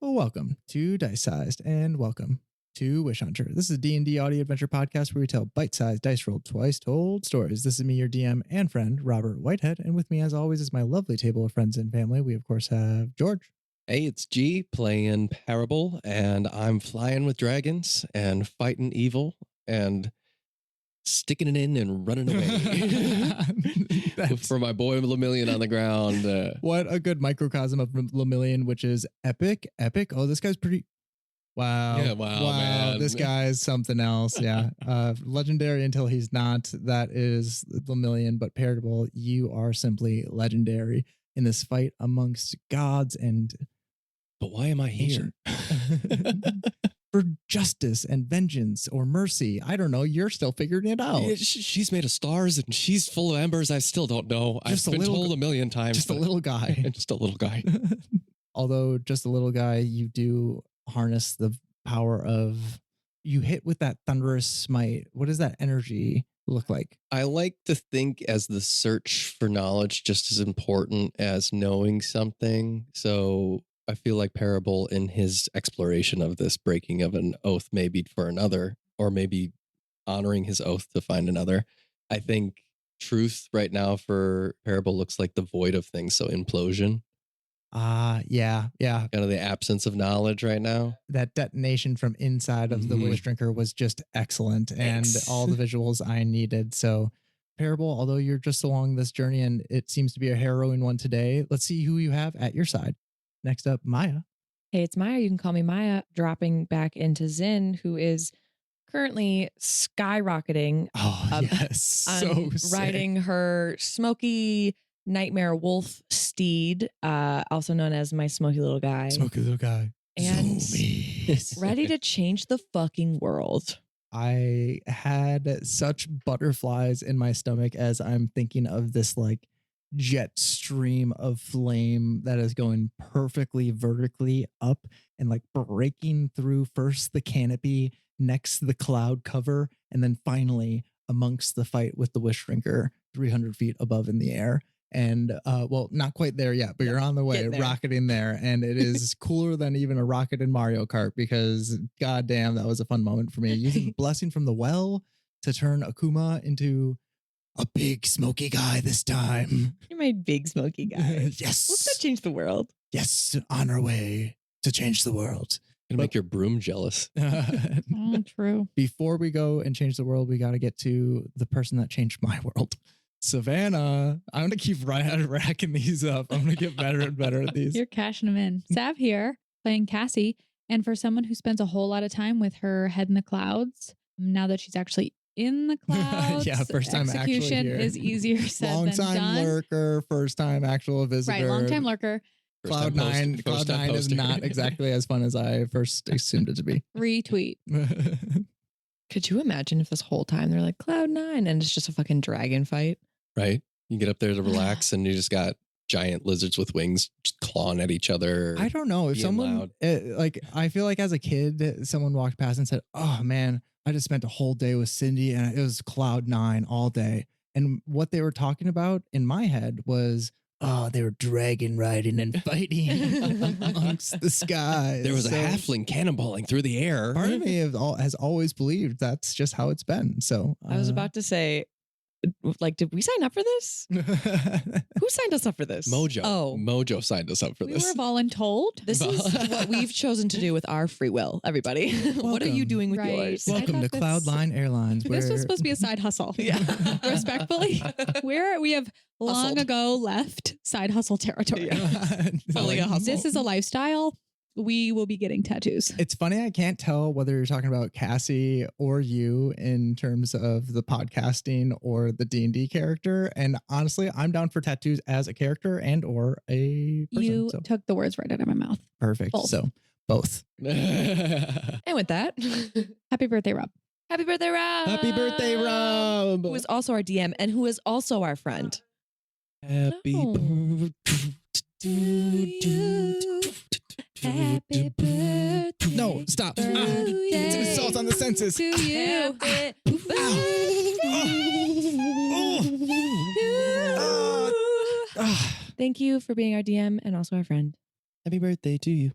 Well, welcome to Dice Sized and welcome to Wish Hunter. This is a D&D audio adventure podcast where we tell bite-sized dice rolled twice told stories. This is me, your DM and friend, Robert Whitehead, and with me as always is my lovely table of friends and family. We of course have George. Hey, it's G playing Parable, and I'm flying with dragons and fighting evil and sticking it in and running away. For my boy Lemillion on the ground. What a good microcosm of Lemillion, which is epic. Oh, this guy's pretty... Wow. Yeah, wow, man. This guy's something else. Yeah. Legendary until he's not. That is Lemillion, but Parable, you are simply legendary in this fight amongst gods and... But why am I here? For justice and vengeance or mercy. I don't know. You're still figuring it out. She's made of stars and she's full of embers. I still don't know. I've been told a million times. Just a little guy. Just a little guy. Although just a little guy, you do harness the power of... You hit with that thunderous smite. What does that energy look like? I like to think as the search for knowledge just as important as knowing something. So... I feel like Parable in his exploration of this breaking of an oath, maybe for another, or maybe honoring his oath to find another. I think truth right now for Parable looks like the void of things. So implosion. Yeah. Kind of the absence of knowledge right now. That detonation from inside of the Wish Drinker was just excellent. And all the visuals I needed. So Parable, although you're just along this journey and it seems to be a harrowing one today, let's see who you have at your side. Next up, Maya. Hey, it's Maya. You can call me Maya, dropping back into Zin, who is currently skyrocketing. Oh, yes. So riding her smoky nightmare wolf steed, also known as my smoky little guy. Smoky little guy. And ready to change the fucking world. I had such butterflies in my stomach as I'm thinking of this like jet stream of flame that is going perfectly vertically up and like breaking through first the canopy, next the cloud cover, and then finally amongst the fight with the Wish Drinker 300 feet above in the air. And well, not quite there yet, but you're on the way, rocketing there. And it is cooler than even a rocket in Mario Kart because goddamn, that was a fun moment for me. Using Blessing from the Well to turn Akuma into a big smoky guy this time. You're my big smoky guy. Yes. Let's go change the world. Yes, on our way to change the world. Gonna make your broom jealous. Oh, true. Before we go and change the world, we got to get to the person that changed my world. Savannah. I'm going to keep racking these up. I'm going to get better and better at these. You're cashing them in. Sav here, playing Cassi. And for someone who spends a whole lot of time with her head in the clouds, now that she's actually in the clouds, yeah, first time execution actually here. is easier said long than done. time lurker, first time actual visitor. Right, long time lurker. Cloud nine is not exactly as fun as I first assumed it to be. Retweet. Could you imagine if this whole time they're like Cloud 9 and it's just a fucking dragon fight? Right? You get up there to relax and you just got giant lizards with wings just clawing at each other. I don't know if someone like, I feel like as a kid, someone walked past and said, oh man, I just spent a whole day with Cindy and it was Cloud 9 all day. And what they were talking about in my head was, oh, they were dragon riding and fighting amongst the skies. There was a halfling cannonballing through the air. Part of me has always believed that's just how it's been. So I was about to say, like, did we sign up for this? Who signed us up for this? Mojo. Oh, Mojo signed us up for this. We were voluntold. This is what we've chosen to do with our free will, everybody. What are you doing with yours? Welcome to Cloudline Airlines. This was supposed to be a side hustle. Yeah. Respectfully. We have long ago left side hustle territory. Yeah. Only a hustle. This is a lifestyle. We will be getting tattoos. It's funny. I can't tell whether you're talking about Cassi or you in terms of the podcasting or the D&D character. And honestly, I'm down for tattoos as a character and or a person. You took the words right out of my mouth. Perfect. Both. So both. And with that, happy birthday, Rob. Happy birthday, Rob. Happy birthday, Rob. Who is also our DM and who is also our friend. Happy birthday to you. Happy birthday. No, stop. It's assault on the senses. To you. Thank you for being our DM and also our friend. Happy birthday to you.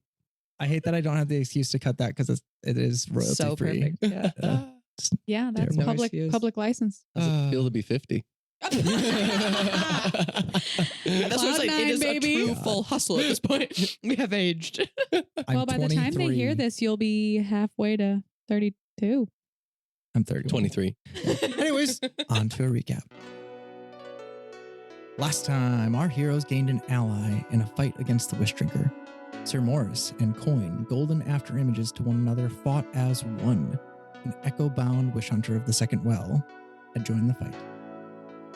I hate that I don't have the excuse to cut that because it is royalty So free. perfect. Yeah. Yeah, that's No public excuse. public license. Does it feel to be 50? That's what I'm saying. It is baby. a true full hustle at this point. We have aged. I'm Well, by the time they hear 23. this, you'll be halfway to 32. I'm 31. 23. Anyways, on to a recap. Last time, our heroes gained an ally in a fight against the Wish Drinker. Sir Morris and Coin, golden after images to one another, fought as one. An echo-bound Wish Hunter of the Second Well had joined the fight.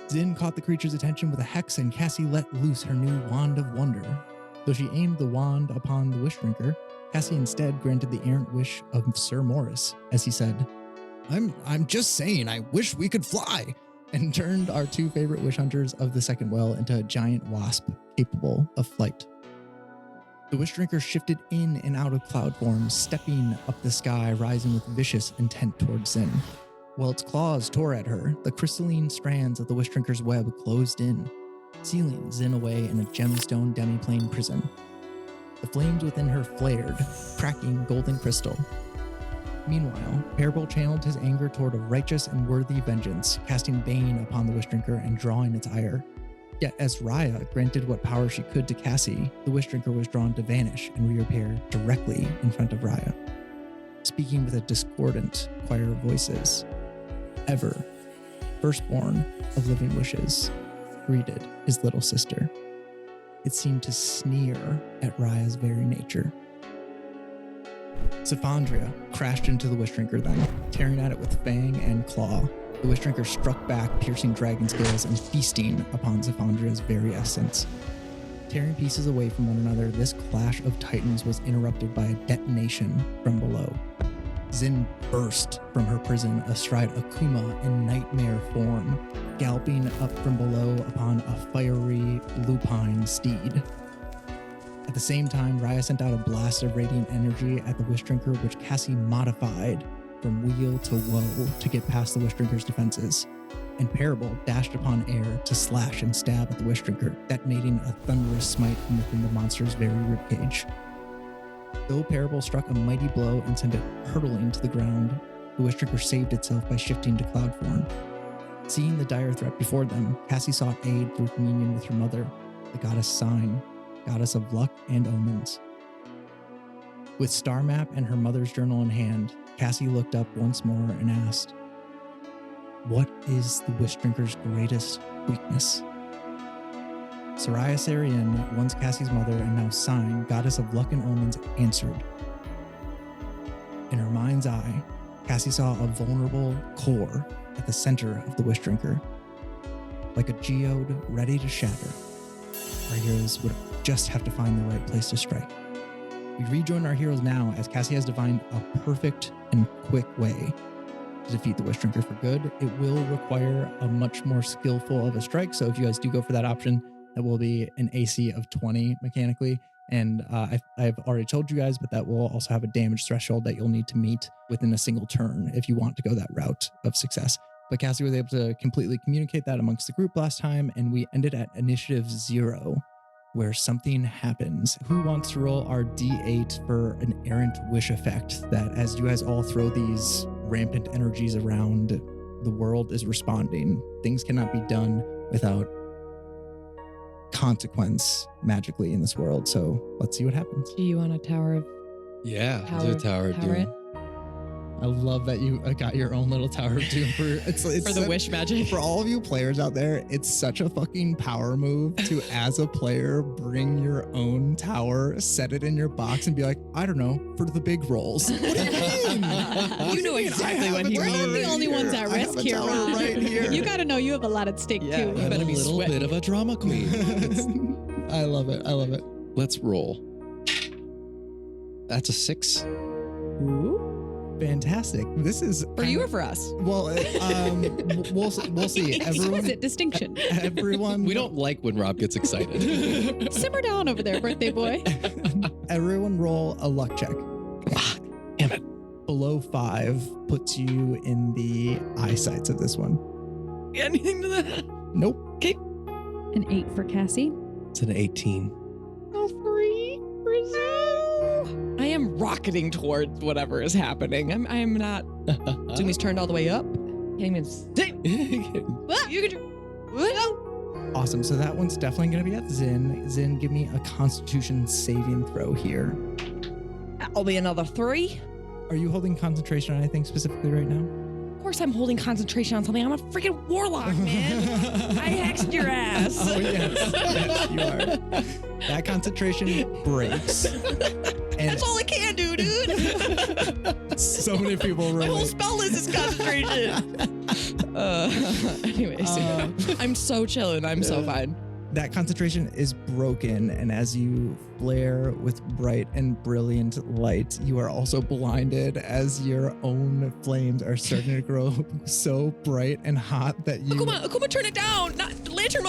Zin caught the creature's attention with a hex, and Cassie let loose her new Wand of Wonder. Though she aimed the wand upon the Wish Drinker, Cassie instead granted the errant wish of Sir Morris, as he said, I'm just saying, I wish we could fly, and turned our two favorite Wish Hunters of the Second Well into a giant wasp capable of flight. The Wish Drinker shifted in and out of cloud form, stepping up the sky, rising with vicious intent towards Zin. While its claws tore at her, the crystalline strands of the Wish Drinker's web closed in, sealing Zin away in a gemstone demiplane prison. The flames within her flared, cracking golden crystal. Meanwhile, Parable channeled his anger toward a righteous and worthy vengeance, casting bane upon the Wish Drinker and drawing its ire. Yet as Raya granted what power she could to Cassi, the Wish Drinker was drawn to vanish and reappear directly in front of Raya. Speaking with a discordant choir of voices, Ever, firstborn of living wishes, greeted his little sister. It seemed to sneer at Raya's very nature. Cephandria crashed into the Wish Drinker then, tearing at it with fang and claw. The Wish Drinker struck back, piercing dragon scales and feasting upon Cephandria's very essence. Tearing pieces away from one another, this clash of titans was interrupted by a detonation from below. Zin burst from her prison astride Akuma in nightmare form, galloping up from below upon a fiery lupine steed. At the same time, Raya sent out a blast of radiant energy at the Wish Drinker, which Cassi modified from wheel to woe to get past the Wish Drinker's defenses. And Parable dashed upon air to slash and stab at the Wish Drinker, detonating a thunderous smite from within the monster's very ribcage. Though Parable struck a mighty blow and sent it hurtling to the ground, the Wish Drinker saved itself by shifting to cloud form. Seeing the dire threat before them, Cassi sought aid through communion with her mother, the goddess Sign, goddess of luck and omens. With Star Map and her mother's journal in hand, Cassi looked up once more and asked, "What is the Wish Drinker's greatest weakness?" Soraya Sarian, once Cassie's mother and now Sign, goddess of luck and omens, answered. In her mind's eye, Cassi saw a vulnerable core at the center of the Wish Drinker. Like a geode ready to shatter, our heroes would just have to find the right place to strike. We rejoin our heroes now as Cassi has divined a perfect and quick way to defeat the Wish Drinker for good. It will require a much more skillful of a strike, so if you guys do go for that option, that will be an AC of 20 mechanically. And I've already told you guys, but that will also have a damage threshold that you'll need to meet within a single turn if you want to go that route of success. But Cassi was able to completely communicate that amongst the group last time, and we ended at initiative 0, where something happens. Who wants to roll our D8 for an errant wish effect that as you guys all throw these rampant energies around, the world is responding. Things cannot be done without consequence magically in this world. So let's see what happens. Do you want a tower of Yeah, Tower do a of- tower, Tower dude. I love that you got your own little Tower of Doom for it's for the such- wish magic? For all of you players out there, it's such a fucking power move to, as a player, bring your own tower, set it in your box, and be like, I don't know, for the big rolls. What do you mean? What do You know mean? exactly I what have he a We're tower not the means. only ones at I have risk a here, tower Rob. right here. You got to know you have a lot at stake Yeah, too. you I'm better a be little sweating. bit of a drama queen. I love it. I love it. Let's roll. That's a 6. Ooh. Fantastic. This is For you or for us? well, we'll see. Exquisite distinction. Everyone. We don't like when Rob gets excited. Simmer down over there, birthday boy. Everyone roll a luck check. Damn it. Below 5 puts you in the eyesights of this one. Anything to that? Nope. An 8 for Cassie. It's an 18. Oh, 3. Brazil. I I am rocketing towards whatever is happening. I am not. Zumi's turned all the way up. Can't even see. You can. Awesome. So that one's definitely going to be at Zin. Zin, give me a Constitution saving throw here. That'll be another 3. Are you holding concentration on anything specifically right now? Of course, I'm holding concentration on something. I'm a freaking warlock, man. I hexed your ass. Oh, yes. Yes, you are. That concentration breaks. And That's all I can do, dude. so many people My whole relate. spell list is concentration. Anyways, I'm so chilling. I'm so fine. That concentration is broken, and as you flare with bright and brilliant light, you are also blinded as your own flames are starting to grow so bright and hot that you... Akuma, turn it down. Not lantern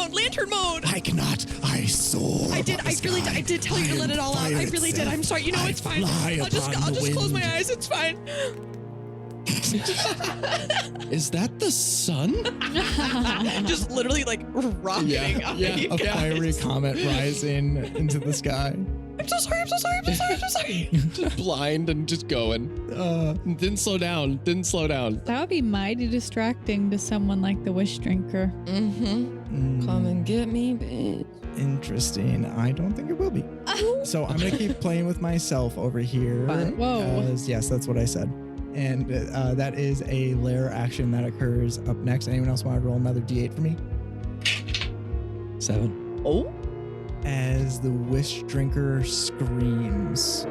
mode. I cannot. I soar. I did tell you to let it all out. I really did. I'm sorry. You know, it's fine. I'll just close my eyes. It's fine. Is that the sun? Just literally like rocketing. A fiery comet rising into the sky. I'm so sorry. Just blind and just going. Didn't slow down. That would be mighty distracting to someone like the Wish Drinker. Come and get me, bitch. Interesting. I don't think it will be. So I'm going to keep playing with myself over here. Fun. Whoa. Because, yes, that's what I said. And that is a lair action that occurs up next. Anyone else want to roll another d8 for me? 7. Oh. As the Wish Drinker screams,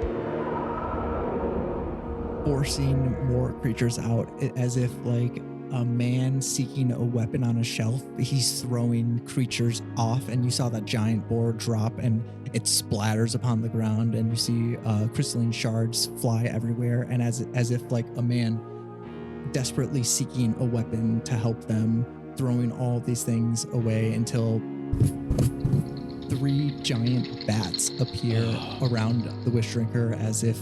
forcing more creatures out, as if like a man seeking a weapon on a shelf. He's throwing creatures off, and you saw that giant boar drop, and it splatters upon the ground, and you see crystalline shards fly everywhere. And as if like a man desperately seeking a weapon to help them, throwing all these things away until 3 giant bats appear around the Wish Drinker as if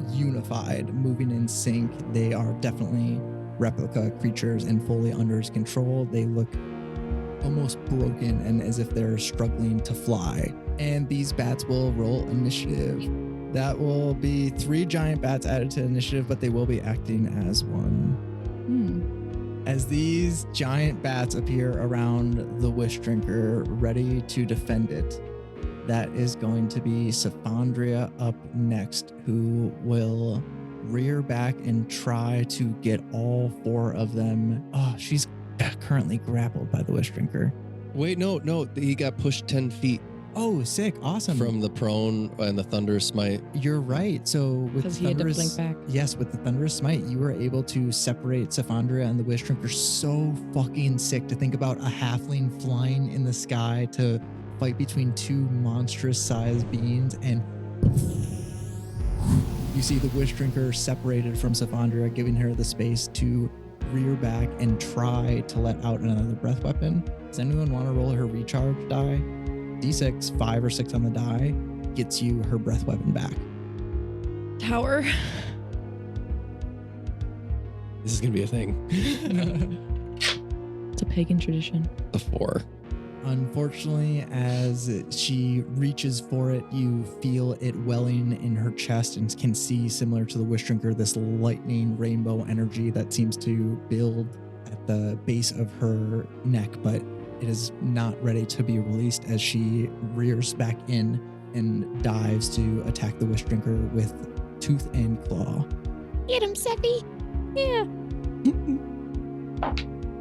unified, moving in sync. They are definitely replica creatures and fully under his control. They look almost broken and as if they're struggling to fly. And these bats will roll initiative. That will be 3 giant bats added to initiative, but they will be acting as one. As these giant bats appear around the Wish Drinker, ready to defend it, that is going to be Cephandria up next, who will rear back and try to get all 4 of them. Oh, she's currently grappled by the Wish Drinker. Wait, no, he got pushed 10 feet Oh, sick. Awesome. from the prone and the thunderous smite. You're right. So with Because he had to blink back. Yes, with the Thunderous Smite, you were able to separate Cephandria and the Wish Drinker. So fucking sick to think about a halfling flying in the sky to fight between 2 monstrous sized beings, and you see the Wish Drinker separated from Cephandria, giving her the space to rear back and try to let out another breath weapon. Does anyone want to roll her recharge die? D6, 5 or 6 on the die, gets you her breath weapon back. Tower. This is going to be a thing. It's a pagan tradition. A 4. Unfortunately, as she reaches for it, you feel it welling in her chest and can see, similar to the Wish Drinker, this lightning rainbow energy that seems to build at the base of her neck, but it is not ready to be released as she rears back in and dives to attack the Wish Drinker with tooth and claw. Get him, Seppi. Yeah.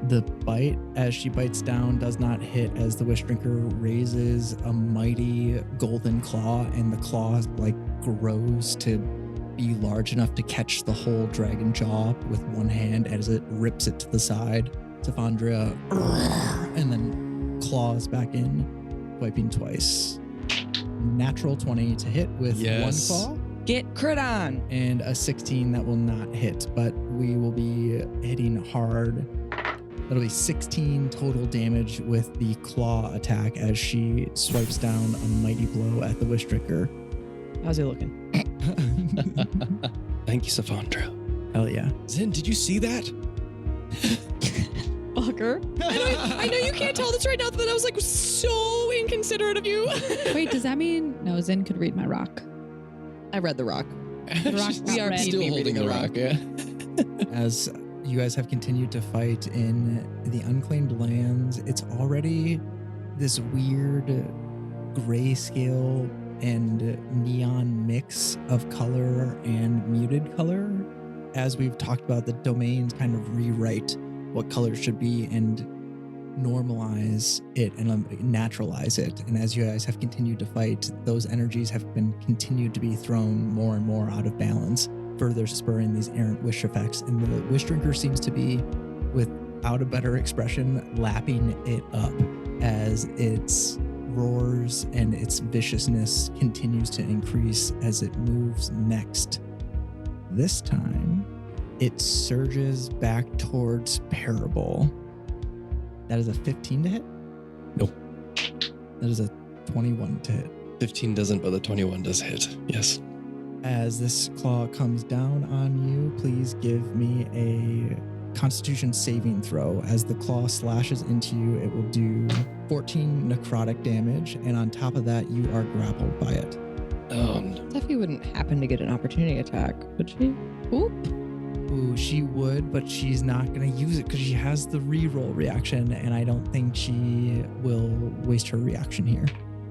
The bite, as she bites down, does not hit as the Wish Drinker raises a mighty golden claw, and the claw like grows to be large enough to catch the whole dragon jaw with one hand as it rips it to the side. Cephandria, and then claws back in, wiping twice. Natural 20 to hit with Yes. 1 claw. Get crit on. And a 16 that will not hit, but we will be hitting hard. That'll be 16 total damage with the claw attack as she swipes down a mighty blow at the Wish Drinker. How's he looking? Thank you, Cephandria. Hell yeah. Zin, did you see that? Fucker. I know you can't tell this right now, but I was like so inconsiderate of you. Wait, does that mean no? Zen could read my rock. I read the rock. The rock She's got red. still Me holding reading the the rock. Yeah. As you guys have continued to fight in the unclaimed lands, it's already this weird grayscale and neon mix of color and muted color. As we've talked about, the domains kind of rewrite what colors should be and normalize it and naturalize it. And as you guys have continued to fight, those energies have been continued to be thrown more and more out of balance, further spurring these errant wish effects. And the wish drinker seems to be, without a better expression, lapping it up as its roars and its viciousness continues to increase as it moves next. This time, it surges back towards Parable. That is a 15 to hit? Nope. That is a 21 to hit. 15 doesn't, but the 21 does hit. Yes. As this claw comes down on you, please give me a Constitution saving throw. As the claw slashes into you, it will do 14 necrotic damage, and on top of that, you are grappled by it. Steffi wouldn't happen to get an opportunity attack, would she? Oop. Ooh, she would, but she's not going to use it because she has the reroll reaction, and I don't think she will waste her reaction here.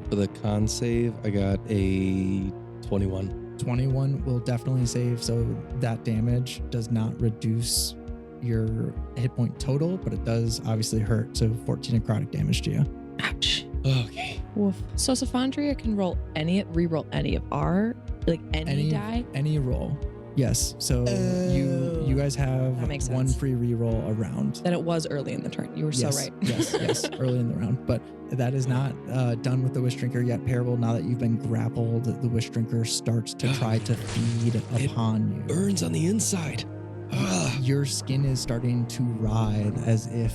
For the con save, I got a 21. 21 will definitely save, so that damage does not reduce your hit point total, but it does obviously hurt, so 14 necrotic damage to you. Ouch. Okay. Woof. So Cephandria can reroll any of our, like any die? Any roll. Yes, so you guys have That makes one sense. free reroll a round. Then it was early in the turn. You were so right. yes, early in the round. But that is not done with the Wish Drinker yet, Parable. Now that you've been grappled, the Wish Drinker starts to try to feed upon you. Burns on the inside. Your skin is starting to writhe as if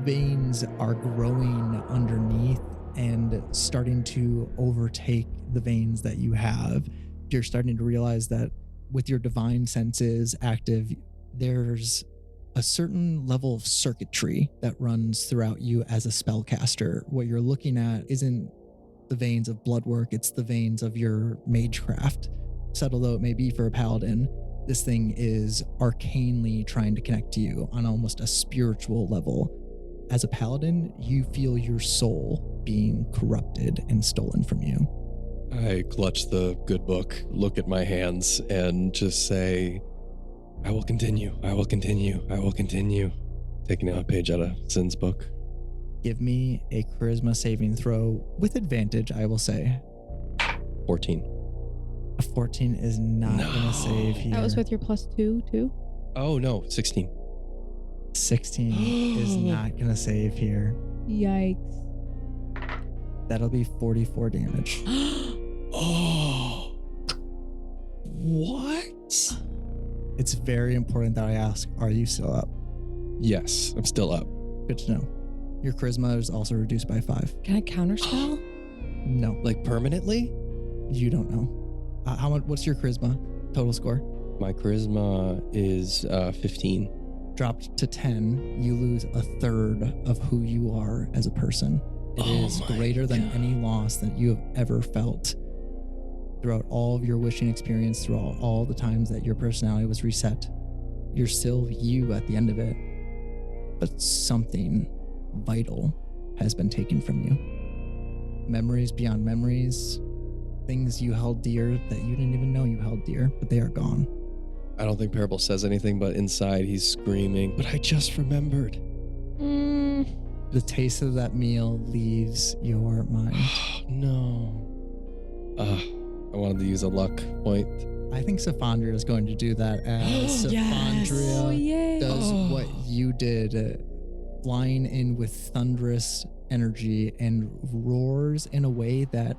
veins are growing underneath and starting to overtake the veins that you have. You're starting to realize that with your divine senses active, there's a certain level of circuitry that runs throughout you as a spellcaster. What you're looking at isn't the veins of blood work, it's the veins of your magecraft. Subtle though it may be for a paladin, this thing is arcanely trying to connect to you on almost a spiritual level. As a paladin, you feel your soul being corrupted and stolen from you. I clutch the good book, look at my hands, and just say, I will continue, I will continue, I will continue. Taking a page out of Sin's book. Give me a charisma saving throw with advantage, I will say. 14. A 14 is not going to save here. That was with your +2 too. Oh no, 16. 16 is not going to save here. Yikes. That'll be 44 damage. Oh. What? It's very important that I ask, are you still up? Yes, I'm still up. Good to know. Your charisma is also reduced by 5. Can I counterspell? No, Like permanently? you don't know. How much? What's your charisma total score? My charisma is 15. Dropped to 10, you lose a third of who you are as a person. It Oh is my greater than God. any loss that you have ever felt throughout all of your wishing experience, throughout all the times that your personality was reset. You're still you at the end of it, but something vital has been taken from you. Memories beyond memories, things you held dear that you didn't even know you held dear, but they are gone. I don't think Parable says anything, but inside he's screaming, but I just remembered. The taste of that meal leaves your mind. No. I wanted to use a luck point. I think Cephandria is going to do that as Yes. Cephandria Oh, yay. does Oh. what you did, flying in with thunderous energy and roars in a way that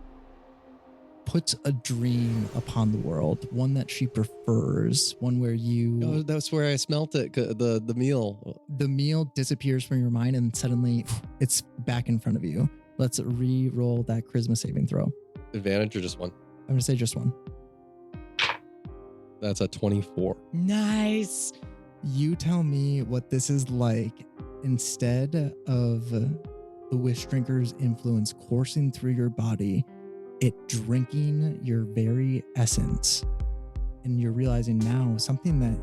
puts a dream upon the world, one that she prefers, one where Oh, that's where I smelt it, the meal. the meal disappears from your mind and suddenly it's back in front of you. Let's re-roll that charisma saving throw. Advantage or just one? I'm going to say just one. That's a 24. Nice. You tell me what this is like instead of the wish drinker's influence coursing through your body. it drinking your very essence. And you're realizing now something that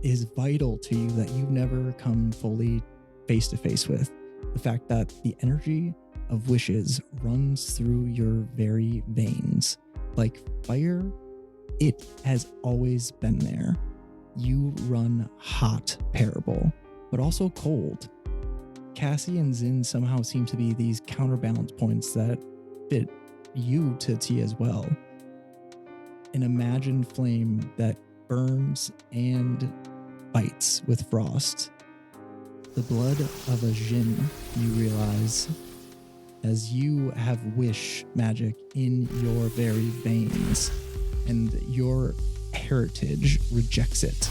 is vital to you that you've never come fully face to face with. The fact that the energy of wishes runs through your very veins. Like fire, it has always been there. You run hot, Parable, but also cold. Cassi and Zin somehow seem to be these counterbalance points that fit you to T as well. An imagined flame that burns and bites with frost. The blood of a Jinn, you realize, as you have wish magic in your very veins, and your heritage rejects it.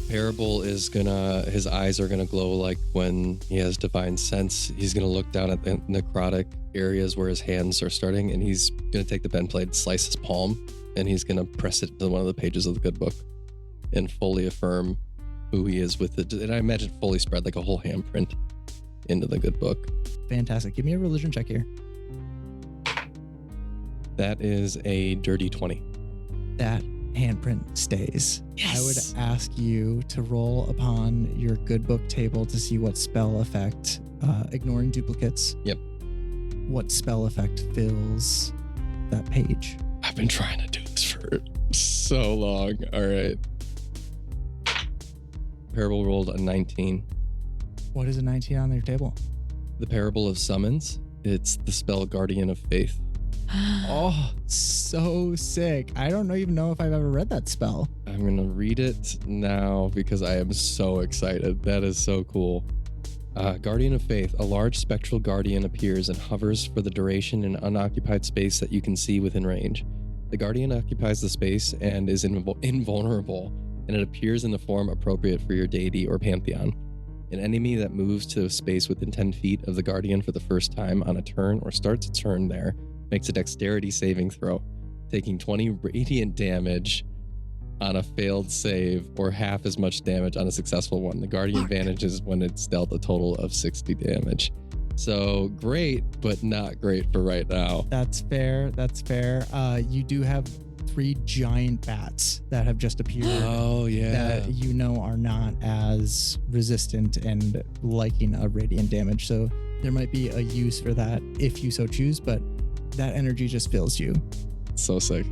Parable is his eyes are gonna glow like when he has divine sense. He's gonna look down at the necrotic areas where his hands are starting, and he's gonna take the bent blade, slice his palm, and he's gonna press it to one of the pages of the good book and fully affirm who he is with it. And I imagine fully spread like a whole handprint into the good book. Fantastic. Give me a religion check here. That is a dirty 20. That handprint stays. Yes. I would ask you to roll upon your good book table to see what spell effect, ignoring duplicates. Yep. What spell effect fills that page? I've been trying to do this for so long. All right. Parable rolled a 19. What is a 19 on their table? The Parable of Summons. It's the spell Guardian of Faith. Oh, so sick. I don't even know if I've ever read that spell. I'm going to read it now because I am so excited. That is so cool. Guardian of Faith. A large spectral guardian appears and hovers for the duration in unoccupied space that you can see within range. The guardian occupies the space and is invulnerable, and it appears in the form appropriate for your deity or pantheon. An enemy that moves to a space within 10 feet of the guardian for the first time on a turn or starts a turn there makes a dexterity saving throw, taking 20 radiant damage on a failed save or half as much damage on a successful one. The guardian vanishes when it's dealt a total of 60 damage. So great, but not great for right now. That's fair. That's fair. You do have 3 giant bats that have just appeared. Oh, yeah. That you know are not as resistant and liking a radiant damage. So there might be a use for that if you so choose, but that energy just fills you. So sick.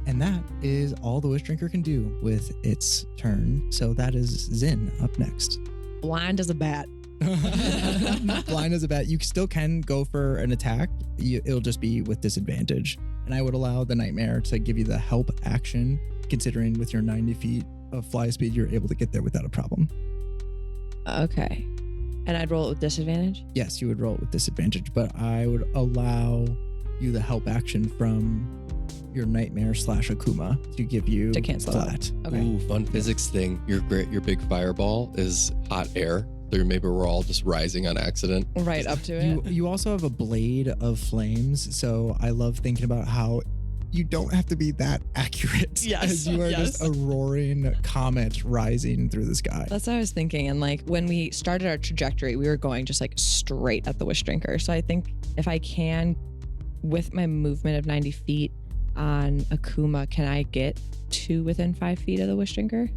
And that is all the Wish Drinker can do with its turn. So that is Zin up next. Blind as a bat. Blind as a bat. You still can go for an attack. It'll just be with disadvantage. And I would allow the Nightmare to give you the help action, considering with your 90 feet of fly speed, you're able to get there without a problem. Okay. And I'd roll it with disadvantage? Yes, you would roll it with disadvantage, but I would allow you the help action from your Nightmare / Akuma to give you To cancel it. flat. Okay. Ooh, fun physics thing. Your big fireball is hot air. So maybe we're all just rising on accident. Right up to it. You also have a blade of flames, so I love thinking about how you don't have to be that accurate. Yes, as you are just a roaring comet rising through the sky. That's what I was thinking. And like when we started our trajectory, we were going just like straight at the Wish Drinker. So I think if I can, with my movement of 90 feet on Akuma, can I get to within 5 feet of the Wish Drinker?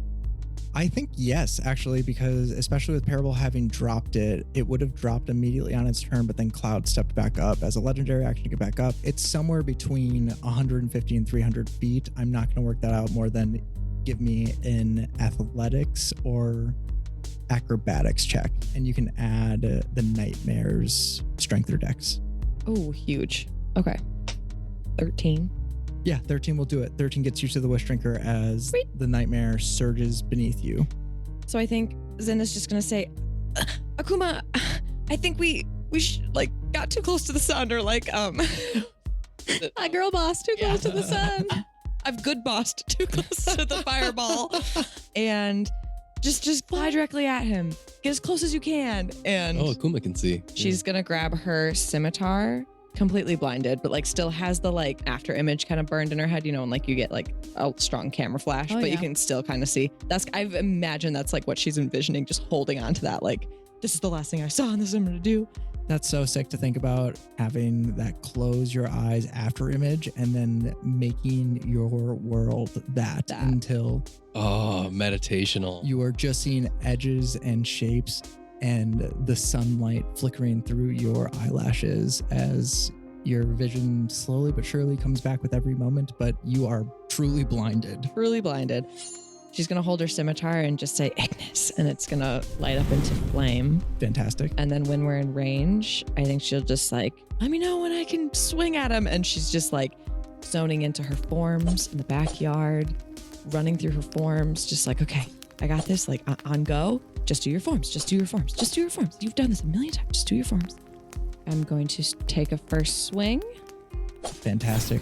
I think yes, actually, because especially with Parable having dropped it, it would have dropped immediately on its turn, but then Cloud stepped back up as a legendary action to get back up. It's somewhere between 150 and 300 feet. I'm not going to work that out more than give me an athletics or acrobatics check, and you can add the Nightmare's strength or dex. Oh, huge. Okay. 13. Yeah, 13 will do it. 13 gets you to the Wish Drinker as Sweet. the Nightmare surges beneath you. So I think Zen is just gonna say, Akuma, I think we like got too close to the sun, or like Hi, girl boss, too close to the sun. I've good bossed too close to the fireball, and just fly directly at him. Get as close as you can. And Oh, Akuma can see. she's gonna grab her scimitar, completely blinded, but like still has the like after image kind of burned in her head, you know, and like you get like a strong camera flash, Oh, but you yeah. can still kind of see. I've imagined that's like what she's envisioning, just holding on to that like this is the last thing I saw and this is what I'm going to do. That's so sick to think about, having that close your eyes after image and then making your world that until meditational. you are just seeing edges and shapes and the sunlight flickering through your eyelashes as your vision slowly but surely comes back with every moment, but you are truly blinded. Truly blinded. She's going to hold her scimitar and just say, Ignis, and it's going to light up into flame. Fantastic. And then when we're in range, I think she'll just like, let me know when I can swing at him. And she's just like zoning into her forms in the backyard, running through her forms, just like, okay, I got this. Like on go, just do your forms, just do your forms, just do your forms. You've done this a million times, just do your forms. I'm going to take a first swing. Fantastic.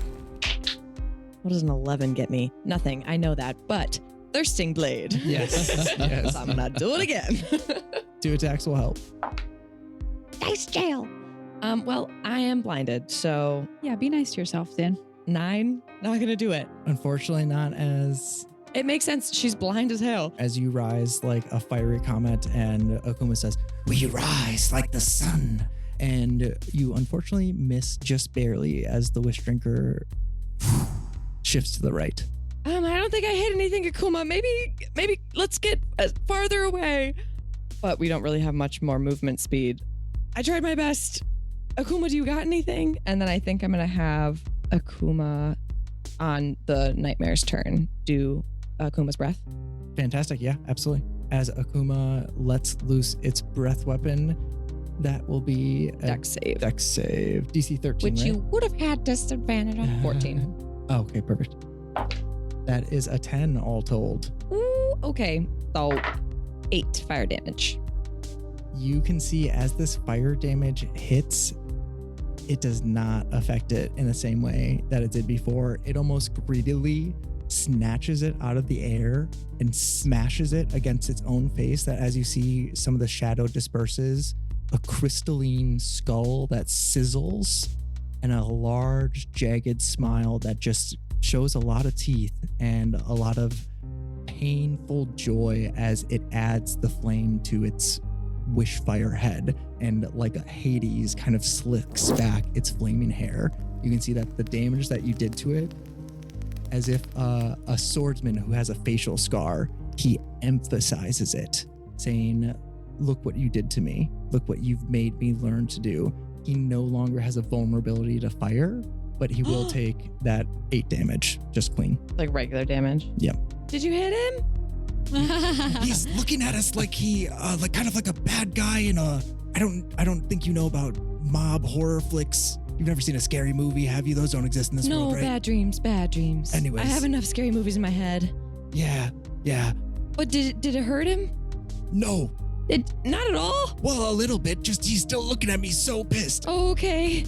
What does an 11 get me? Nothing, I know that, but Thirsting Blade. Yes. Yes. I'm gonna do it again. 2 attacks will help. Nice jail. Well, I am blinded, so Yeah, be nice to yourself, Zin. 9, not gonna do it. Unfortunately, not as It makes sense. She's blind as hell. you rise like a fiery comet, and Akuma says, "We rise like the sun." And you unfortunately miss just barely as the wish drinker shifts to the right. I don't think I hit anything, Akuma. Maybe let's get farther away. But we don't really have much more movement speed. I tried my best. Akuma, do you got anything? And then I think I'm gonna have Akuma on the nightmare's turn do Akuma's breath. Fantastic. Yeah, absolutely. As Akuma lets loose its breath weapon, that will be a Dex save. Dex save. DC 13, Which right? you would have had disadvantage on 14. Oh, okay, perfect. That is a 10 all told. Ooh, okay. So 8 fire damage. You can see as this fire damage hits, it does not affect it in the same way that it did before. It almost greedily snatches it out of the air and smashes it against its own face, that as you see some of the shadow disperses, a crystalline skull that sizzles and a large jagged smile that just shows a lot of teeth and a lot of painful joy as it adds the flame to its wishfire head, and like a Hades kind of slicks back its flaming hair. You can see that the damage that you did to it, as if a swordsman who has a facial scar, he emphasizes it, saying, "Look what you did to me. Look what you've made me learn to do." He no longer has a vulnerability to fire, but he will take that 8 damage just clean. Like regular damage? Yep. Did you hit him? He's looking at us like he like kind of like a bad guy in a I don't think you know about mob horror flicks. You've never seen a scary movie, have you? Those don't exist in this No, world, right? bad dreams, bad dreams. Anyways. I have enough scary movies in my head. Yeah. But did it hurt him? No. Not at all? Well, a little bit. Just he's still looking at me so pissed. Oh, okay.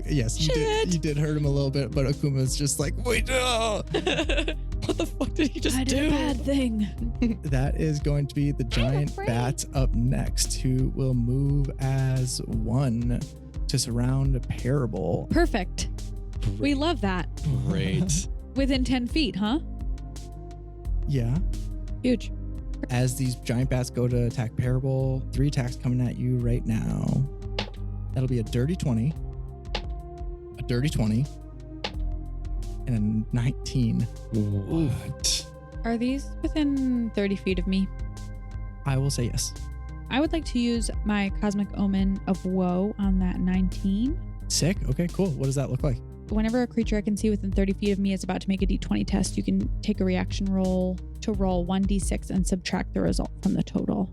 Yes, you Shit. did hurt him a little bit, but Akuma's just like, wait, no. What the fuck did he just I do? did a bad thing. That is going to be the giant afraid. bat up next, who will move as one to surround Parable. Perfect. We love that. Great. Within 10 feet, huh? Yeah. Huge. As these giant bats go to attack Parable, 3 attacks coming at you right now. That'll be a dirty 20, a dirty 20, and a 19. What? Are these within 30 feet of me? I will say yes. I would like to use my Cosmic Omen of Woe on that 19. Sick. Okay, cool. What does that look like? Whenever a creature I can see within 30 feet of me is about to make a d20 test, you can take a reaction roll to roll 1d6 and subtract the result from the total.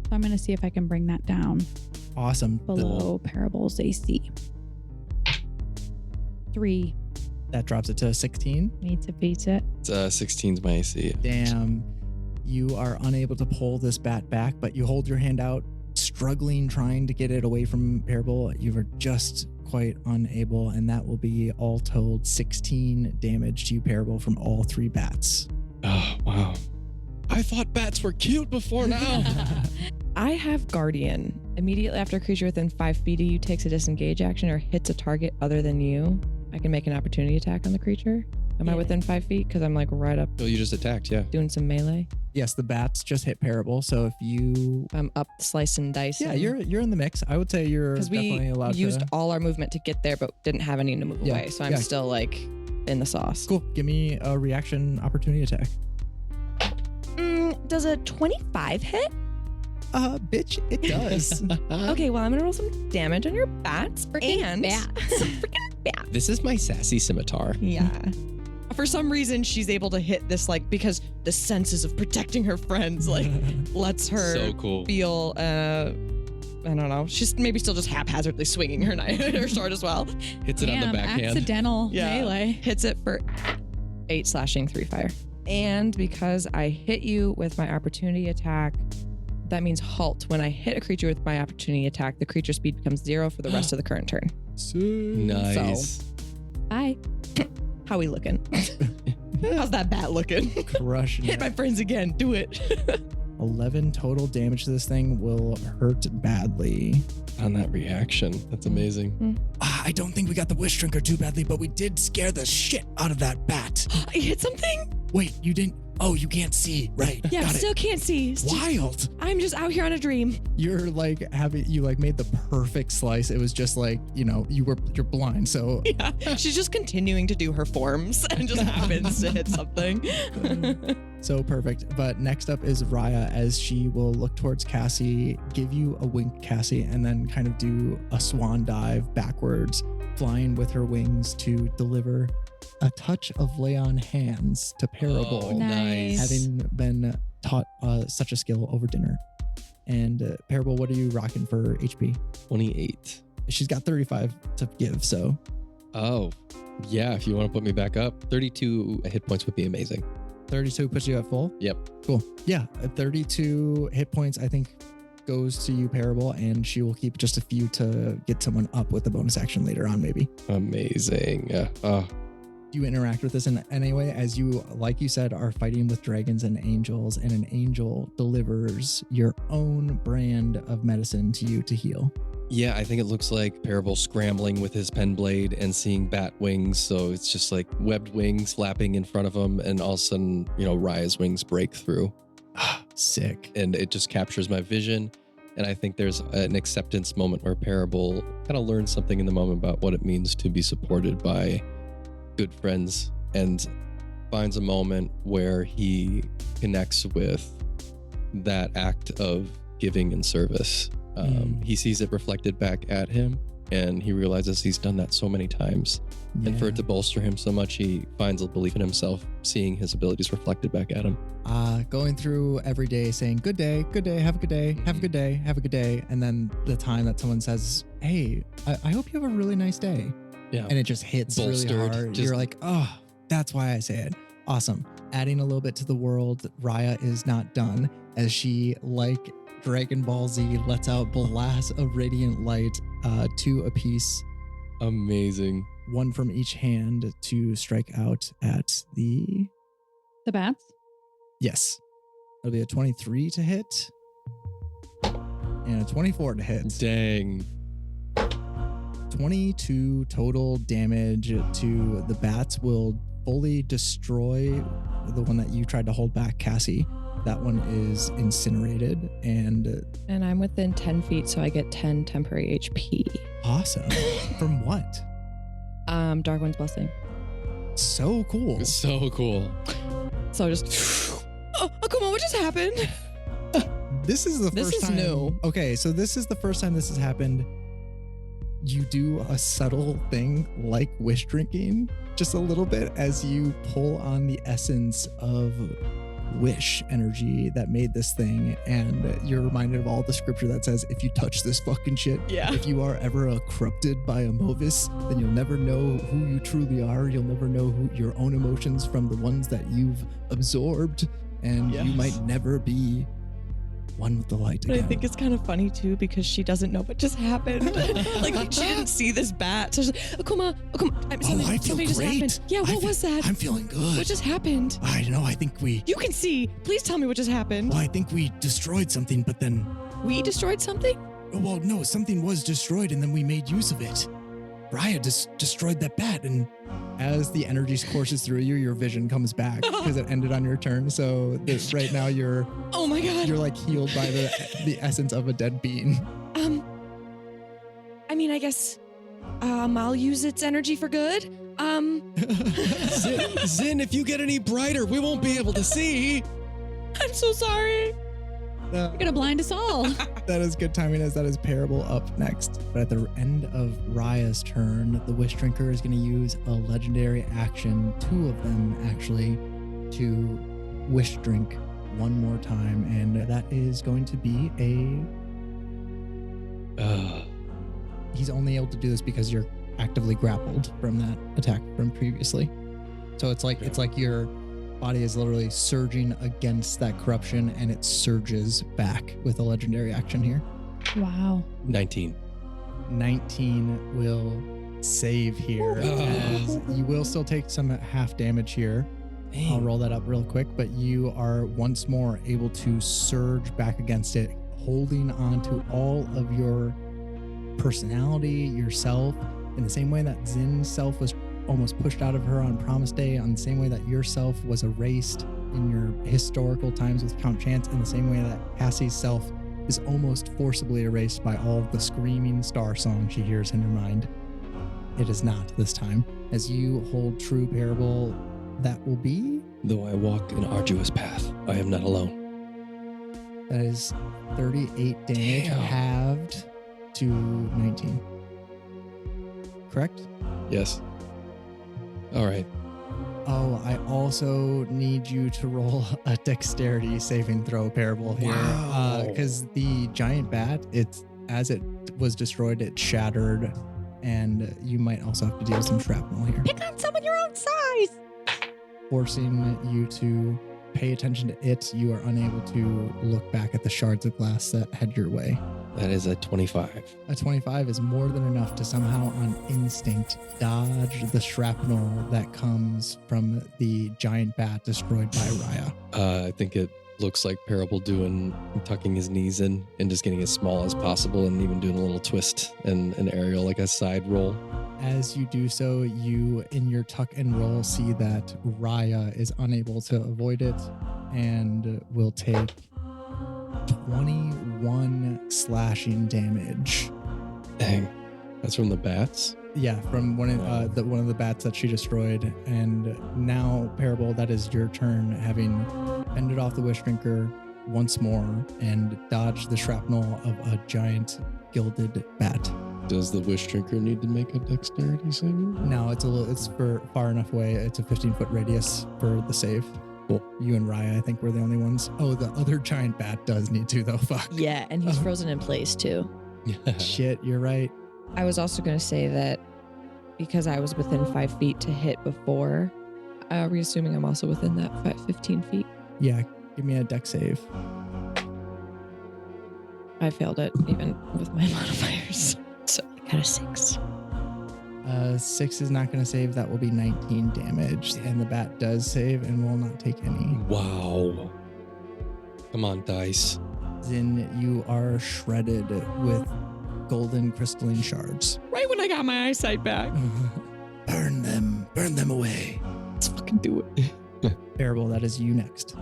So I'm going to see if I can bring that down Awesome. below Parable's AC. 3. That drops it to 16. Need to beat it. It's 16's my AC. Damn. You are unable to pull this bat back, but you hold your hand out, struggling, trying to get it away from Parable. You are just quite unable, and that will be all told 16 damage to you, Parable, from all 3 bats. Oh, wow. I thought bats were cute before now. I have Guardian. Immediately after a creature within 5 feet of you takes a disengage action or hits a target other than you, I can make an opportunity attack on the creature. Am I within 5 feet? Because I'm like right up Oh, you just attacked, yeah. doing some melee. Yes, the bats just hit Parable. So if you, I'm up slicing dice. yeah, you're in the mix. I would say you're because definitely we allowed used to. all our movement to get there, but didn't have any to move Yeah, away. So I'm yeah. still like in the sauce. Cool. Give me a reaction opportunity attack. Does a 25 hit? Bitch, it does. Okay, well I'm gonna roll some damage on your bats Freaking and bats. freaking bat. This is my sassy scimitar. Yeah. For some reason, she's able to hit this like because the senses of protecting her friends like lets her So cool. feel. I don't know. She's maybe still just haphazardly swinging her knife, her sword as well. Hits it on the Damn, backhand. accidental melee. Hits it for 8 slashing, 3 fire. And because I hit you with my opportunity attack, that means halt. When I hit a creature with my opportunity attack, the creature speed becomes 0 for the rest of the current turn. Nice. Bye. How we looking? How's that bat looking? Crushing Hit it. my friends again. Do it. 11 total damage to this thing will hurt badly. On that reaction. That's amazing. I don't think we got the wish drinker too badly, but we did scare the shit out of that bat. I hit something? Wait, you didn't? Oh, you can't see. Right. Yeah, got still can't see. Wild. I'm just out here on a dream. You're like you like made the perfect slice. It was just like, you're blind. So Yeah. She's just continuing to do her forms and just happens to hit something. so perfect. But next up is Raya, as she will look towards Cassi, give you a wink, Cassi, and then kind of do a swan dive backwards, flying with her wings to deliver a touch of lay on hands to Parable, Oh, nice. having been taught such a skill over dinner. And Parable, what are you rocking for HP? 28. She's got 35 to give, so Oh, yeah. If you want to put me back up, 32 hit points would be amazing. 32 puts you at full. Yep. Cool. Yeah, 32 hit points, I think, goes to you, Parable, and she will keep just a few to get someone up with the bonus action later on, maybe. Amazing. Oh, You interact with this in any way, as you, like you said, are fighting with dragons and angels, and an angel delivers your own brand of medicine to you to heal. yeah. I think it looks like Parable scrambling with his pen blade and seeing bat wings. So it's just like webbed wings flapping in front of him. And all of a sudden, Raya's wings break through Sick. and it just captures my vision. And I think there's an acceptance moment where Parable kind of learns something in the moment about what it means to be supported by good friends, and finds a moment where he connects with that act of giving and service. He sees it reflected back at him, and he realizes he's done that so many times. And for it to bolster him so much, he finds a belief in himself, seeing his abilities reflected back at him. Going through every day saying, good day, have a good day, have a good day, have a good day. And then the time that someone says, hey, I hope you have a really nice day. Yeah. And it just hits really Bolstered, hard. just- You're like, oh, that's why I say it. Awesome. Adding a little bit to the world, Raya is not done, as she, like Dragon Ball Z, lets out blasts of radiant light, 2 apiece, Amazing. 1 from each hand, to strike out at the... The bats. Yes. It'll be a 23 to hit and a 24 to hit. Dang. 22 total damage to the bats will fully destroy the one that you tried to hold back, Cassi. That one is incinerated, and And I'm within 10 feet, so I get 10 temporary HP. awesome. From what? Dark One's Blessing. So cool. So cool. So just, oh, come on, what just happened? This is the This first is time. new. Okay, so this is the first time this has happened. You do a subtle thing like wish drinking, just a little bit, as you pull on the essence of wish energy that made this thing, and you're reminded of all the scripture that says, if you touch this fucking shit, Yeah. if you are ever corrupted by a Movis, then you'll never know who you truly are. You'll never know your own emotions from the ones that you've absorbed, and you Yes. might never be one with the light But again. I think it's kind of funny too because she doesn't know what just happened. Like she didn't see this bat. So she's like, Akuma. I feel something just great. happened. Yeah, what was that? I'm feeling good. What just happened? I don't know. I think we You can see. Please tell me what just happened. I think we destroyed something, but then We destroyed something? well, no, something was destroyed and then we made use of it. Raya destroyed that bat, and as the energy courses through you, your vision comes back because it ended on your turn. So right now you're Oh my god. you're like healed by the essence of a dead being. I mean, I guess I'll use its energy for good. Zin, if you get any brighter, we won't be able to see. I'm so sorry. You're gonna blind us all. That is good timing, as that is Parable up next. But at the end of Raya's turn, the Wish Drinker is going to use a legendary action, 2 of them actually, to Wish Drink one more time. And that is going to be he's only able to do this because you're actively grappled from that attack from previously. So it's like your body is literally surging against that corruption, and it surges back with a legendary action here. Wow. 19. 19 will save here, as you will still take some half damage here. I'll roll that up real quick, but you are once more able to surge back against it, holding on to all of your personality, yourself, in the same way that Zin's self was almost pushed out of her on Promise Day, on the same way that yourself was erased in your historical times with Count Chance, in the same way that Cassie's self is almost forcibly erased by all of the screaming star song she hears in her mind. It is not this time. As you hold true, Parable, that will be... Though I walk an arduous path, I am not alone. That is 38 damage, Damn. halved to 19. Correct? Yes. All right. Oh, I also need you to roll a dexterity saving throw, Parable, here. Wow. Because the giant bat, as it was destroyed, it shattered, and you might also have to deal with some shrapnel here, Pick on someone your own size. forcing you to pay attention to it. You are unable to look back at the shards of glass that head your way. That is a 25. A 25 is more than enough to somehow on instinct dodge the shrapnel that comes from the giant bat destroyed by Raya. I think it looks like Parable tucking his knees in and just getting as small as possible, and even doing a little twist and an aerial, like a side roll. As you do so, you, in your tuck and roll, see that Raya is unable to avoid it and will take 21 slashing damage. Dang. That's from the bats? Yeah, from one of the bats that she destroyed. And now, Parable, that is your turn, having fended off the Wish Drinker once more and dodged the shrapnel of a giant gilded bat. Does the Wish Drinker need to make a dexterity saving? No, it's for far enough away. It's a 15-foot radius for the save. Cool. You and Raya, I think, were the only ones. Oh, the other giant bat does need to, though. Fuck. Yeah, and he's frozen in place too. Shit, you're right. I was also going to say that because I was within 5 feet to hit before, are we assuming I'm also within that 15 feet? Yeah, give me a dex save. I failed it even with my modifiers. So I got a 6. 6 is not going to save. That will be 19 damage. And the bat does save and will not take any. Wow. Come on, dice. Zin, you are shredded with golden crystalline shards. Right when I got my eyesight back. Burn them away. Let's fucking do it. Parable, that is you next.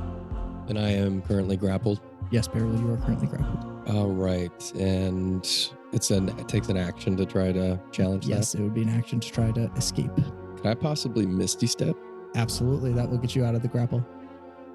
And I am currently grappled. Yes, Parable, you are currently grappled. All right. And it takes an action to try to challenge Yes, it would be an action to try to escape. that. Can I possibly Misty Step? Absolutely, that will get you out of the grapple.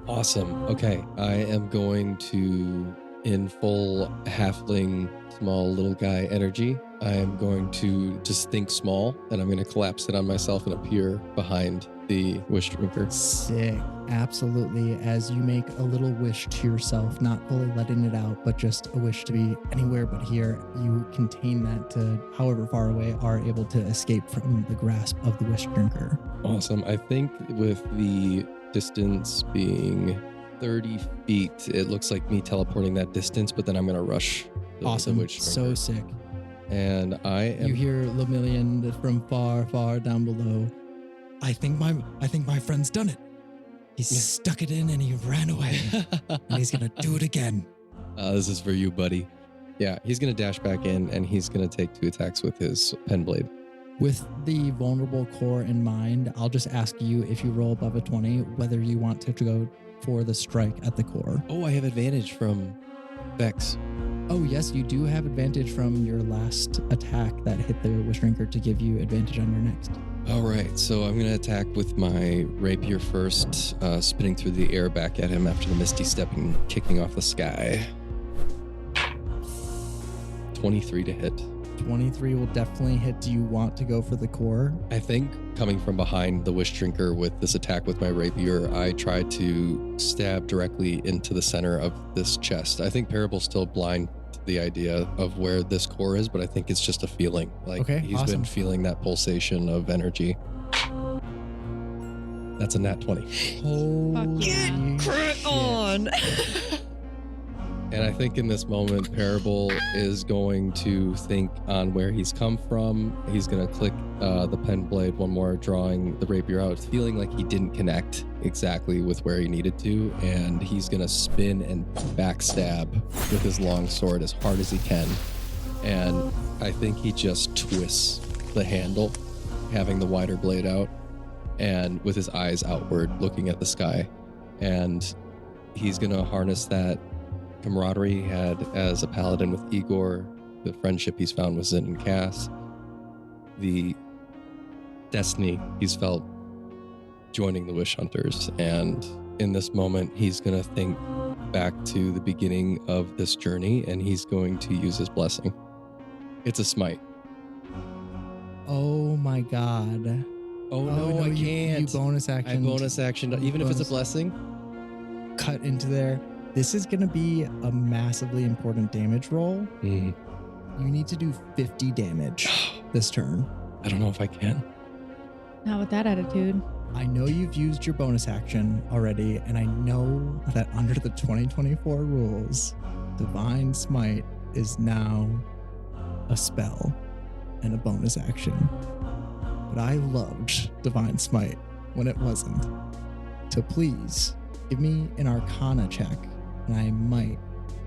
Awesome. Okay. I am going to, in full halfling, small little guy energy, I am going to just think small, and I'm going to collapse it on myself and appear behind the Wish Drinker. Sick. Absolutely. As you make a little wish to yourself, not fully letting it out, but just a wish to be anywhere but here, you contain that to however far away are able to escape from the grasp of the Wish Drinker. Awesome. I think with the distance being 30 feet, it looks like me teleporting that distance, but then I'm going to rush the Awesome. Wish Drinker. So sick. And I am... You hear Lemillion from far, far down below. I think my friend's done it. He stuck it in and he ran away. And he's going to do it again. This is for you, buddy. Yeah, he's going to dash back in, and he's going to take 2 attacks with his pen blade. With the vulnerable core in mind, I'll just ask you if you roll above a 20, whether you want to go for the strike at the core. Oh, I have advantage from Vex. Oh, yes, you do have advantage from your last attack that hit the Wishrinker to give you advantage on your next. All right, so I'm going to attack with my rapier first, spinning through the air back at him after the Misty Step and kicking off the sky. 23 to hit. 23 will definitely hit. Do you want to go for the core? I think coming from behind the Wish Drinker with this attack with my rapier, I tried to stab directly into the center of this chest. I think Parable's still blind to the idea of where this core is, but I think it's just a feeling. Like Okay, he's awesome. been feeling that pulsation of energy. That's a nat 20. Holy Crit shit. on. And I think in this moment, Parable is going to think on where he's come from. He's going to click the pen blade one more, drawing the rapier out, feeling like he didn't connect exactly with where he needed to. And he's going to spin and backstab with his long sword as hard as he can. And I think he just twists the handle, having the wider blade out, and with his eyes outward, looking at the sky. And he's going to harness that camaraderie he had as a paladin with Igor, the friendship he's found with Zin and Cass, the destiny he's felt joining the Wish Hunters. And in this moment, he's going to think back to the beginning of this journey, and he's going to use his blessing. It's a smite. Oh my god. Oh, no, I you- can't. You bonus I action. bonus action, even if it's a blessing. Cut into there. This is going to be a massively important damage roll. Mm, You need to do 50 damage this turn. I don't know if I can. Not with that attitude. I know you've used your bonus action already, and I know that under the 2024 rules, Divine Smite is now a spell and a bonus action. But I loved Divine Smite when it wasn't. So please give me an Arcana check, and I might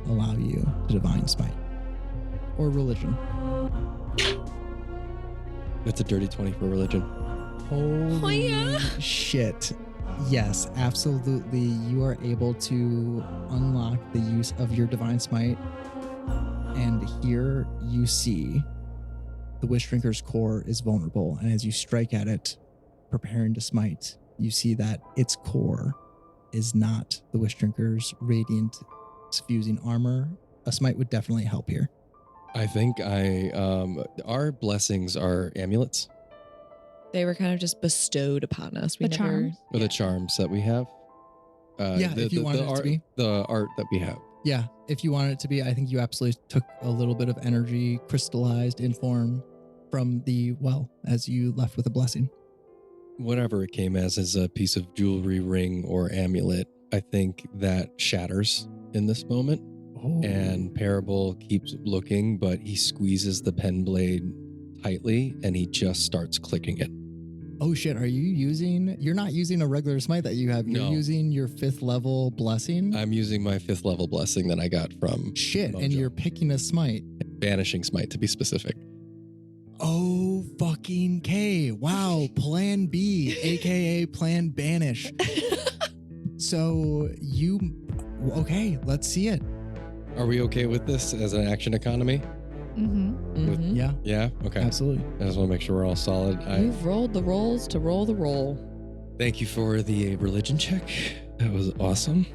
allow you to Divine Smite. Or Religion. It's a dirty 20 for religion. Holy yeah. shit. Yes, absolutely. You are able to unlock the use of your Divine Smite. And here you see the Wish Drinker's core is vulnerable. And as you strike at it, preparing to smite, you see that its core is not the Wish Drinker's radiant suffusing armor. A smite would definitely help here. I think our blessings are amulets, They were kind of just bestowed upon us. We The never. charms? or the charms that we have. Yeah, if you wanted it to art, be. the art that we have. Yeah, if you want it to be, I think you absolutely took a little bit of energy crystallized in form from the well as you left with a blessing. Whatever it came as a piece of jewelry, ring, or amulet, I think that shatters in this moment. Oh. And Parable keeps looking, but he squeezes the pen blade tightly and he just starts clicking it. Oh shit, you're not using a regular smite that you have. You're No. using your 5th level blessing. I'm using my 5th level blessing that I got from Shit, and Mojo. you're picking a smite. Banishing Smite, to be specific. Oh fucking K. Wow, plan B, aka plan banish. So okay, let's see it. Are we okay with this as an action economy? Mm-hmm. Mhm. Yeah, Yeah? Okay. absolutely. I just want to make sure we're all solid. We've rolled the rolls to roll the roll. Thank you for the religion check. That was awesome.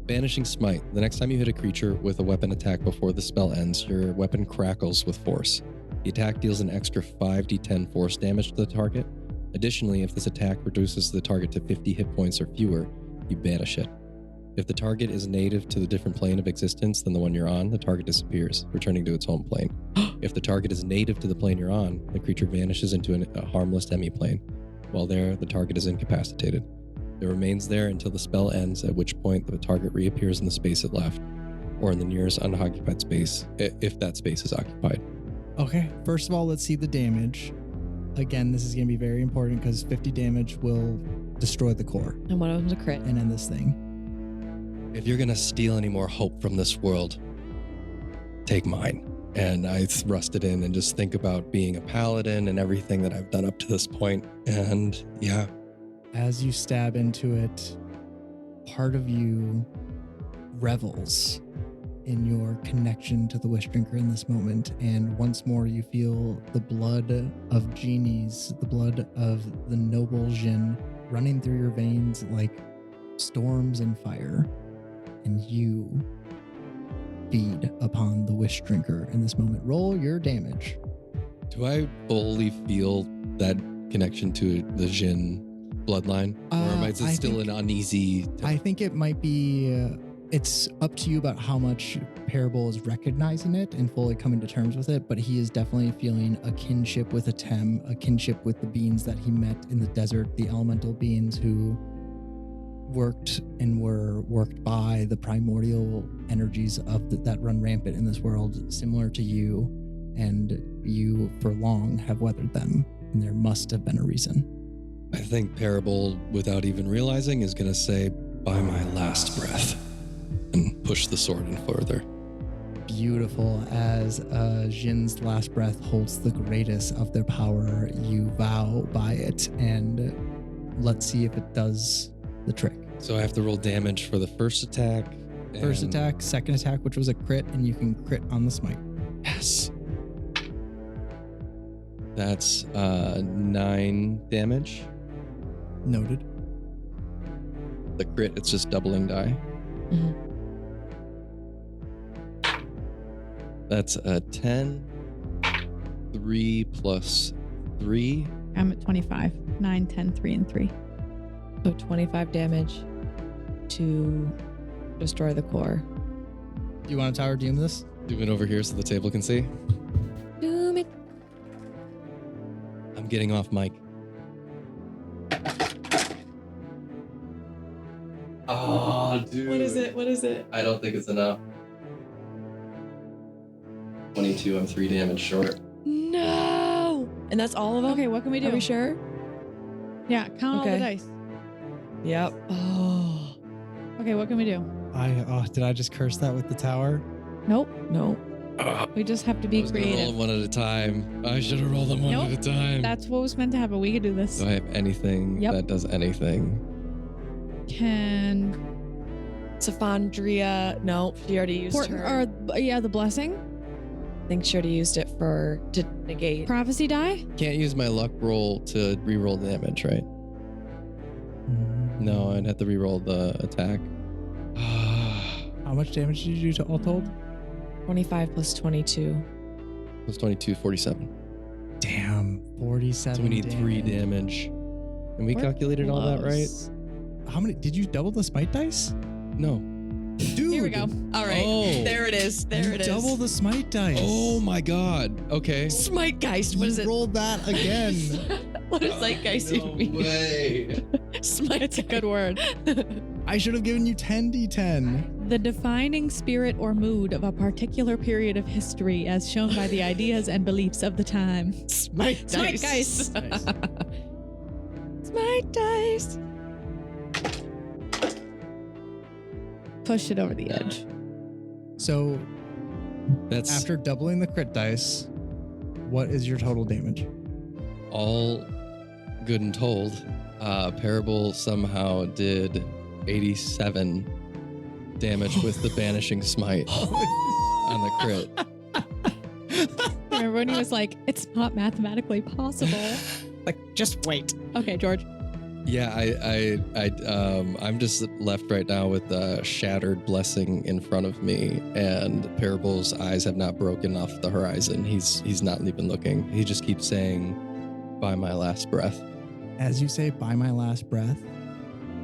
Banishing Smite. The next time you hit a creature with a weapon attack before the spell ends, your weapon crackles with force. The attack deals an extra 5d10 force damage to the target. Additionally, if this attack reduces the target to 50 hit points or fewer, you banish it. If the target is native to the different plane of existence than the one you're on, the target disappears, returning to its home plane. If the target is native to the plane you're on, the creature vanishes into a harmless demi-plane. While there, the target is incapacitated. It remains there until the spell ends, at which point the target reappears in the space it left, or in the nearest unoccupied space, if that space is occupied. Okay, first of all, let's see the damage. Again, this is going to be very important because 50 damage will destroy the core And one of them's a crit. and end this thing. If you're gonna steal any more hope from this world, take mine. and I thrust it in and just think about being a paladin and everything that I've done up to this point. And yeah. As you stab into it, part of you revels in your connection to the Wish Drinker in this moment. And once more, you feel the blood of genies, the blood of the noble Jin running through your veins like storms and fire. And you feed upon the Wish Drinker in this moment. Roll your damage. Do I fully feel that connection to the Jin bloodline? Or is it still an uneasy... I think it might be... it's up to you about how much Parable is recognizing it and fully coming to terms with it, but he is definitely feeling a kinship with Atem, a kinship with the beings that he met in the desert, the elemental beings who worked and were worked by the primordial energies of that run rampant in this world, similar to you, and you for long have weathered them, and there must have been a reason. I think Parable, without even realizing, is going to say, "By my last breath," and push the sword in further. Beautiful. As Jin's last breath holds the greatest of their power, you vow by it, and let's see if it does the trick. So I have to roll damage for the first attack. First attack, second attack, which was a crit, and you can crit on the smite. Yes. That's 9 damage. Noted. The crit, it's just doubling die. Mhm. That's a 10. 3 plus 3. I'm at 25. 9, 10, 3, and 3. So 25 damage to destroy the core. Do you want to tower doom this? Zoom it over here so the table can see. Doom it. I'm getting off mic. Oh, dude. What is it? What is it? I don't think it's enough. 22, I'm 3 damage short. No! And that's all of them? Okay, what can we do? Are we sure? Yeah, count all the Okay. dice. Yep. Oh. Okay, what can we do? Did I just curse that with the tower? Nope. No. We just have to be I was gonna roll creative. them one at a time. I should have rolled them one Nope. at a time. That's what was meant to happen. We could do this. Do I have anything Yep. that does anything? Can Cephandria. No, she already used her. the blessing I think she already used it to negate. prophecy die. Can't use my luck roll to reroll damage, right? No, I'd have to reroll the attack. How much damage did you do to all told? 25 plus 22. Plus 22, 47. Damn, 47. So we need 3 damage. And we We're calculated all that, right? close. How many? Did you double the smite dice? No. Dude, Here we go. All right. Oh. There it is. There it is. double the smite dice. Oh my god. Okay. Smite Geist. What You is it? rolled that again. What does Zeitgeist even mean? way. Smite. It's a good word. I should have given you 10d10. The defining spirit or mood of a particular period of history as shown by the ideas and beliefs of the time. Smite Smite Geist. Nice. Smite Dice. Push it over the edge. So That's after doubling the crit dice, what is your total damage? all good and told. Parable somehow did 87 damage with the banishing smite on the crit. Remember when he was like, it's not mathematically possible. Like, just wait. Okay, George. Yeah, I'm just left right now with the shattered blessing in front of me, and Parable's eyes have not broken off the horizon. He's not even looking. He just keeps saying, "By my last breath." As you say, by my last breath,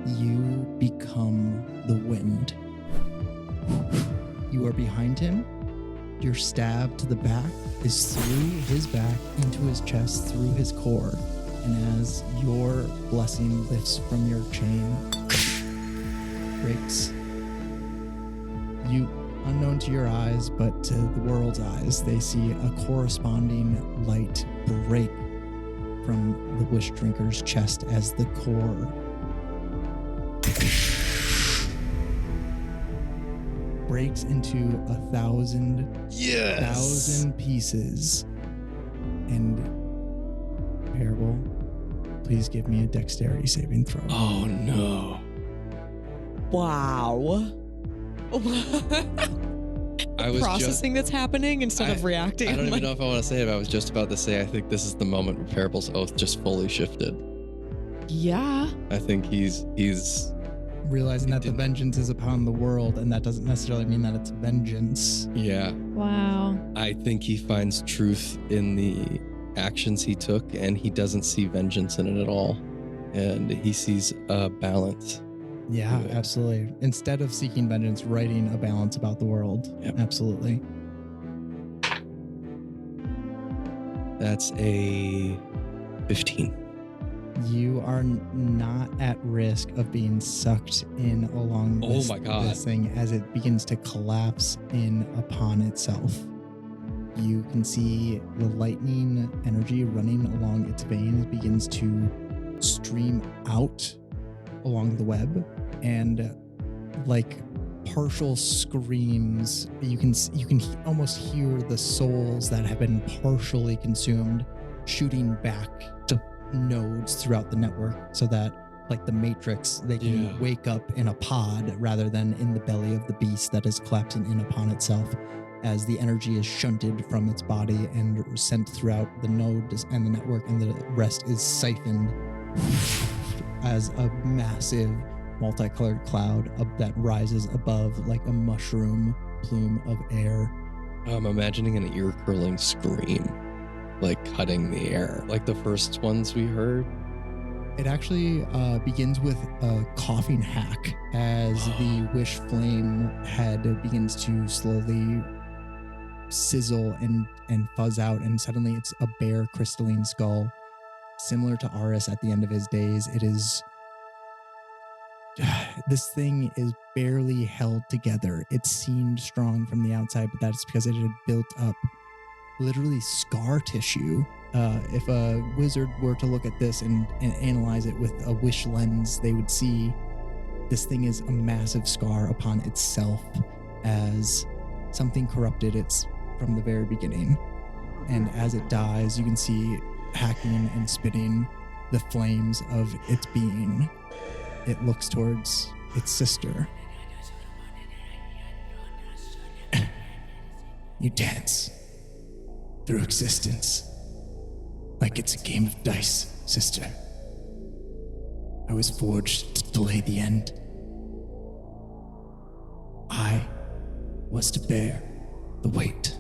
you become the wind. You are behind him. Your stab to the back is through his back, into his chest, through his core. And as your blessing lifts from your chain, breaks, you, unknown to your eyes, but to the world's eyes, they see a corresponding light break from the Wish Drinker's chest as the core breaks into 1,000 Yes. pieces. And Parable, please give me a dexterity saving throw. Oh no. Wow. I was Processing that's happening instead of reacting. I don't I'm even like, know if I want to say it. But I was just about to say I think this is the moment where Parable's oath just fully shifted. yeah. I think he's Realizing that the didn't- vengeance is upon the world, and that doesn't necessarily mean that it's vengeance. yeah. Wow. I think he finds truth in the actions he took, and he doesn't see vengeance in it at all. And he sees a balance. Yeah, Yeah. absolutely. Instead of seeking vengeance, writing a balance about the world. Yep. Absolutely. That's a 15. You are not at risk of being sucked in along Oh my God. this thing as it begins to collapse in upon itself. You can see the lightning energy running along its veins begins to stream out along the web, and like partial screams, you can almost hear the souls that have been partially consumed shooting back to nodes throughout the network, so that like the Matrix, they can Yeah. wake up in a pod rather than in the belly of the beast that is collapsing in upon itself, as the energy is shunted from its body and sent throughout the nodes and the network, and the rest is siphoned as a massive multicolored cloud that rises above like a mushroom plume of air. I'm imagining an ear-curling scream, like cutting the air, like the first ones we heard. It actually begins with a coughing hack as the wish flame head begins to slowly sizzle and fuzz out, and suddenly it's a bare crystalline skull, similar to Aris at the end of his days. It is this thing is barely held together. It seemed strong from the outside, but that's because it had built up literally scar tissue. If a wizard were to look at this and analyze it with a wish lens, they would see this thing is a massive scar upon itself, as something corrupted it from the very beginning. And as it dies, you can see hacking and spitting the flames of its being. It looks towards its sister. You dance through existence like it's a game of dice, sister. I was forged to delay the end. I was to bear the weight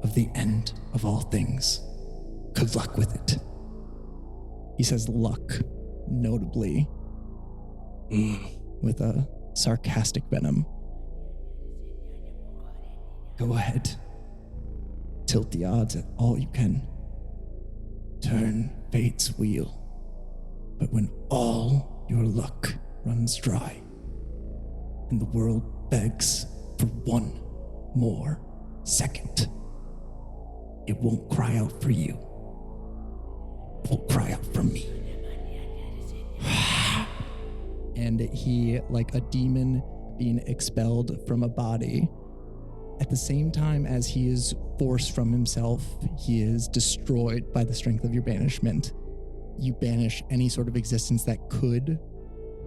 of the end of all things. Good luck with it. He says luck, notably, with a sarcastic venom. Go ahead. Tilt the odds at all you can. Turn fate's wheel. But when all your luck runs dry, and the world begs for one more second, it won't cry out for you. It will cry out for me. And he, like a demon being expelled from a body, at the same time as he is forced from himself, he is destroyed by the strength of your banishment. You banish any sort of existence that could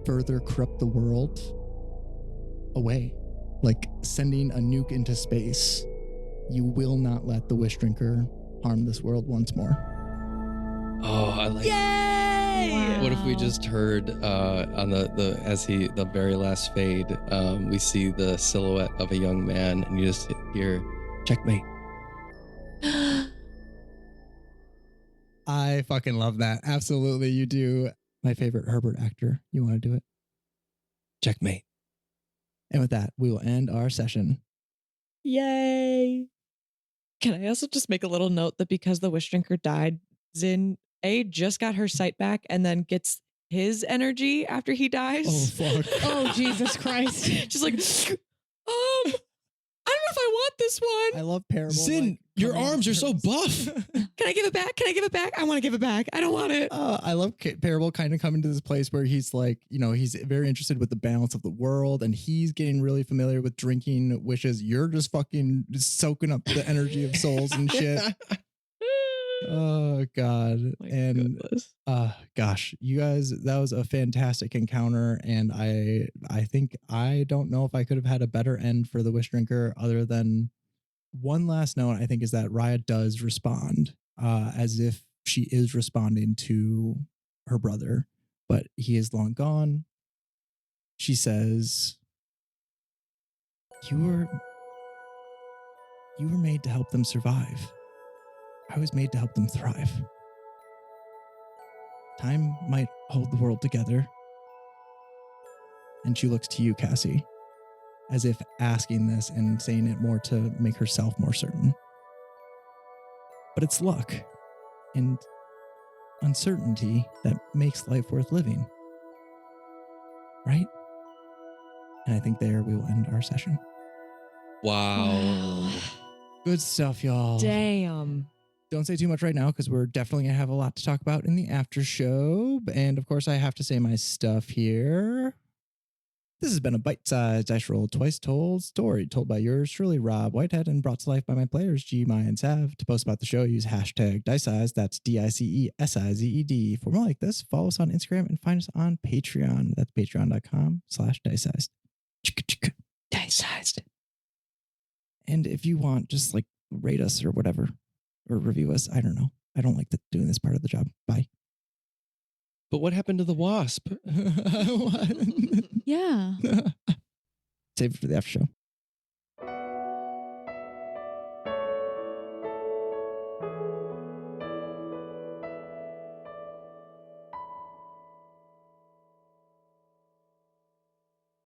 further corrupt the world away, like sending a nuke into space. You will not let the Wish Drinker harm this world once more. Oh, I like. Yay! Wow. What if we just heard on the very last fade, we see the silhouette of a young man, and you just hear checkmate. I fucking love that. Absolutely, you do. My favorite Herbert actor. You want to do it? Checkmate. And with that, we will end our session. Yay! Can I also just make a little note that because the Wish Drinker died, Zin just got her sight back and then gets his energy after he dies. Oh, fuck. Oh, Jesus Christ. Just like, I don't know if I want this one. I love Parable. Zin, like, your coming arms to are so terms. buff. Can I give it back? Can I give it back? I want to give it back. I don't want it. I love Parable kind of coming to this place where he's like, he's very interested with the balance of the world, and he's getting really familiar with drinking wishes. You're just fucking soaking up the energy of souls and shit. Oh God. My And goodness. gosh, you guys, that was a fantastic encounter. And I think I don't know if I could have had a better end for the Wish Drinker other than one last note, I think, is that Raya does respond as if she is responding to her brother, but he is long gone. She says, You were made to help them survive. I was made to help them thrive. Time might hold the world together. And she looks to you, Cassi, as if asking this and saying it more to make herself more certain. But it's luck and uncertainty that makes life worth living. Right? And I think there we will end our session. Wow. Good stuff, y'all. Damn. Don't say too much right now because we're definitely going to have a lot to talk about in the after show. And of course, I have to say my stuff here. This has been a bite-sized dice roll twice told story told by yours truly, Rob Whitehead, and brought to life by my players, G, Mai, and Sav. To post about the show, use hashtag DiceSized. That's DICESIZED. For more like this, follow us on Instagram and find us on Patreon. That's patreon.com/DiceSized. Dice-sized. And if you want, just like rate us or whatever, or review us. I don't know. I don't like doing this part of the job. Bye. But what happened to the wasp? Yeah. Save it for the after show.